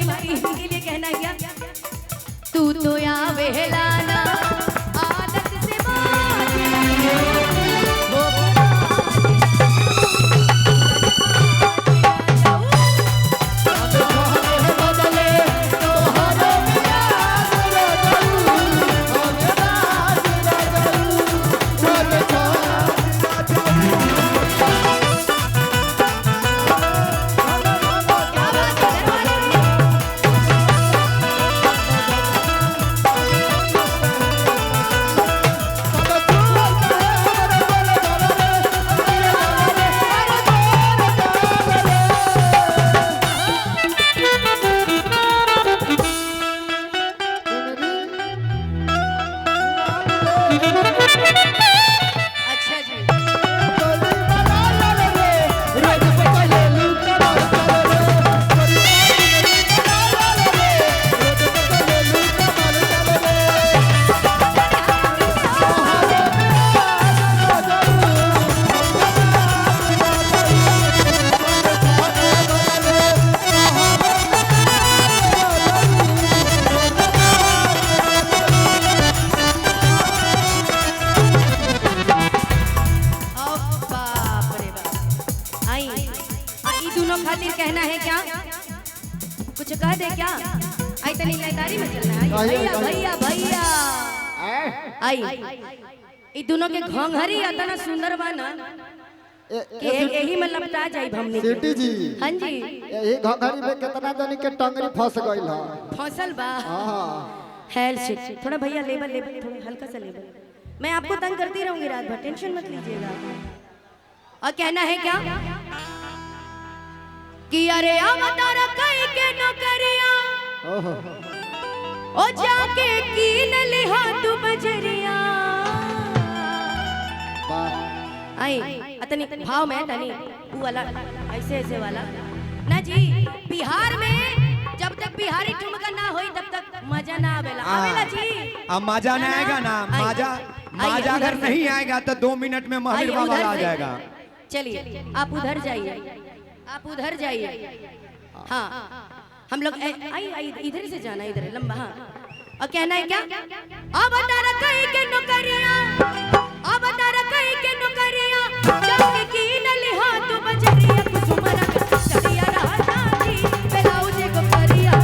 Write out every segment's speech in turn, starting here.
भाई के लिए कहना क्या, तू तो या वेहलाना आदत से खातिर कहना है क्या, कुछ कह दे क्या, आई तनी लयदारी में चलना है भैया भैया भैया आई ई दोनों के घोंघरी इतना सुंदर बना कि यही में लपटा जाई हमने सिटी जी। हां जी यही घोंघरी में कितना जन के टंगरी फंस गइल है, फसल बा। हां हेल शिट थोड़ा भैया लेवल लेवल थोड़ा हल्का सा लेवल, मैं आपको तंग करती रहूंगी रात भर, टेंशन मत लीजिएगा। और कहना है क्या कि अरे अवतार कई के नौकरिया ओ जाके कीन लिहा तू बजरिया आई अतनी भाव में तनी वो वाला ऐसे ऐसे वाला ना जी। बिहार में जब तक बिहारी ठुमका ना होई तब तक मजा ना आवेला, आवेला जी। अब मजा नहीं आएगा ना, मजा अगर नहीं आएगा तो 2 मिनट में महावीर बाबा आ जाएगा। चलिए आप उधर जाइए, आप उधर जाइए। हाँ हम लोग आई इधर से जाना, इधर लंबा। हाँ और कहना है क्या, अब तारा कहीं के नौकरिया, अब तारा कहीं के नौकरिया जब की नली हाथ बजरिया कुसुमरा चढ़िया राजा जी ब्लाउज को करिया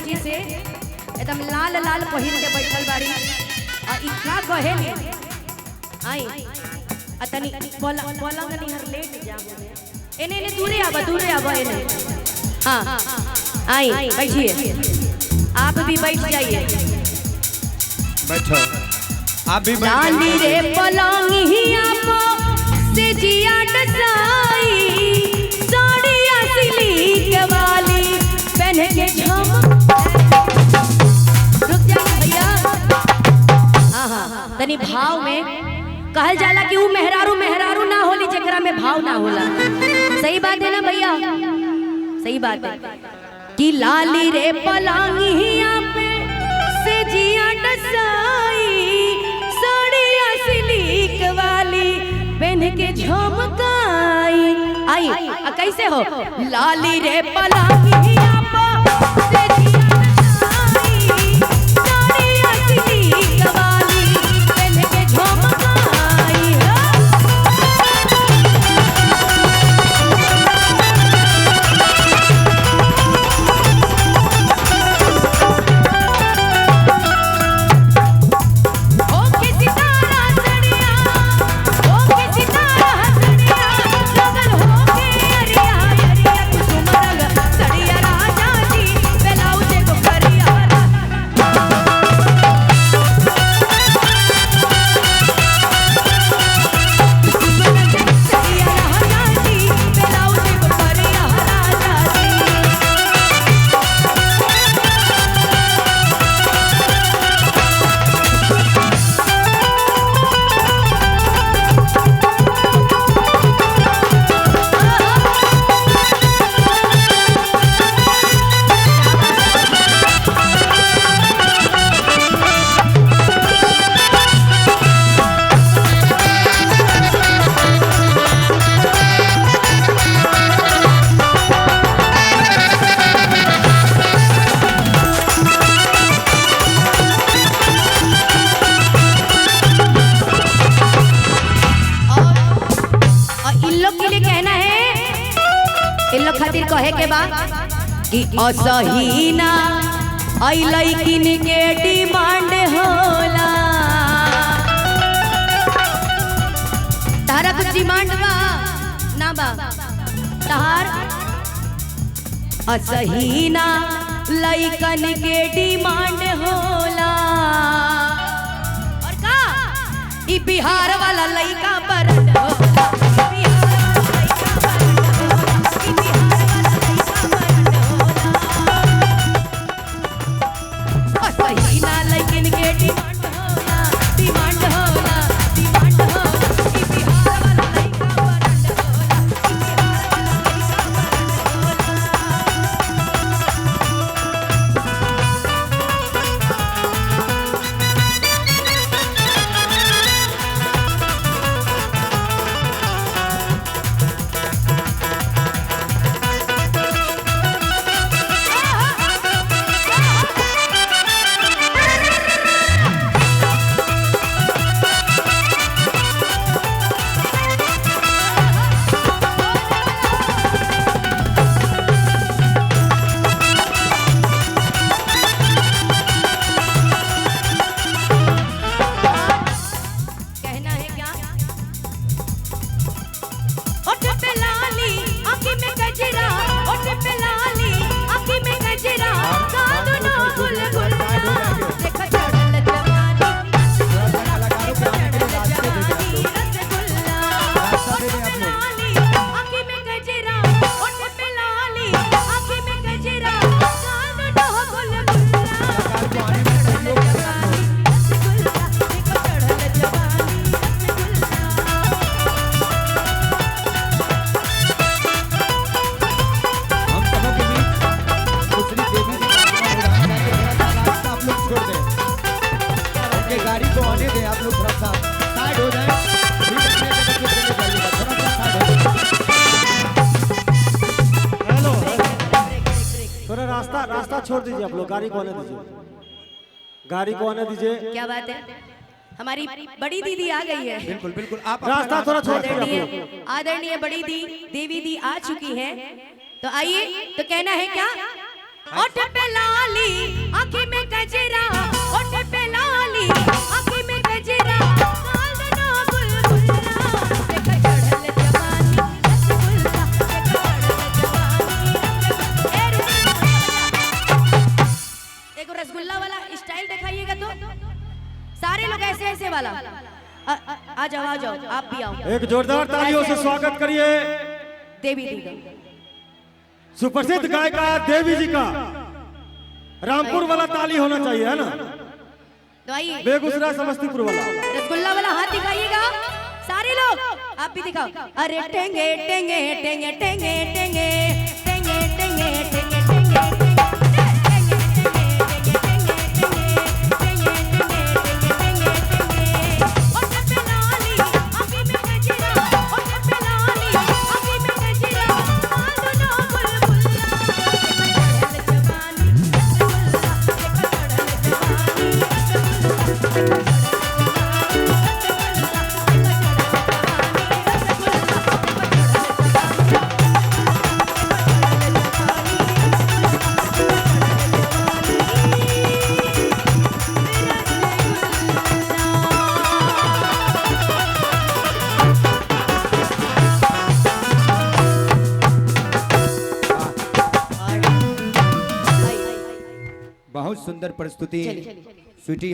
जी से एकदम लाल लाल पहिर के बैठल बाड़ी और इतना कहे ने आई अतनी पलंग निहर लेट जाओ एने एने दूरे आवा एने। हां आई बैठिए, आप भी बैठ जाइए, बैठो आप भी। लाली रे पलंगिया को से जिया डसाई साड़िया सिल्क वाली पहन के झम तनी भाव में कहल जाला कि वो मेहरारू मेहरारू ना होली जकरा में भाव ना होला। सही बात है ना भैया, सही बात है कि लाली रे पलांगिया पे से जिया डसाई साड़िया सिल्क वाली पहन के झमकाई आई कैसे हो लाली रे पलांगिया पा से जिया नचाई साड़ी असली कवाली पहन के झमकाई खातिर कहे के बा कि असहीना आई लइकिन के डिमांड होला तारा कुछ डिमांड बा ना बा तार असहीना लइकन के डिमांड होला और का ई बिहार वाला लइका पर रास्ता छोड़ दीजिए आप लोग, गाड़ी को आने दीजिए, गाड़ी को आने दीजिए। क्या बात है, हमारी बड़ी दीदी आ गई है। बिल्कुल बिल्कुल, आप रास्ता थोड़ा छोड़ दीजिए। आदरणीय बड़ी दी देवी दी आ चुकी है, तो आइए। तो कहना है क्या, ओठ पे लाली आँखी में गजरा, ओठ पे लाली आँखी में गजरा, गाल ना बुलबुला, देखा चढ़ल जवानी रसगुल्ला, देखा चढ़ल जवानी। देखो रसगुल्ला वाला स्टाइल दिखाइएगा तो सारे लोग ऐसे ऐसे वाला। आ जाओ आप भी आओ। एक जोरदार तालियों से स्वागत करिए देवी दी का, सुप्रसिद्ध गायिका देवी जी का। रामपुर वाला ताली होना चाहिए, है ना? तो आइए, बेगूसराय समस्तीपुर वाला रसगुल्ला वाला हाथ दिखाइएगा सारे लोग, आप भी दिखाओ। अरे टेंगे टेंगे टेंगे टेंगे टेंगे टेंगे टेंगे टेंगे टेंगे सुंदर प्रस्तुति चलिए। स्वीटी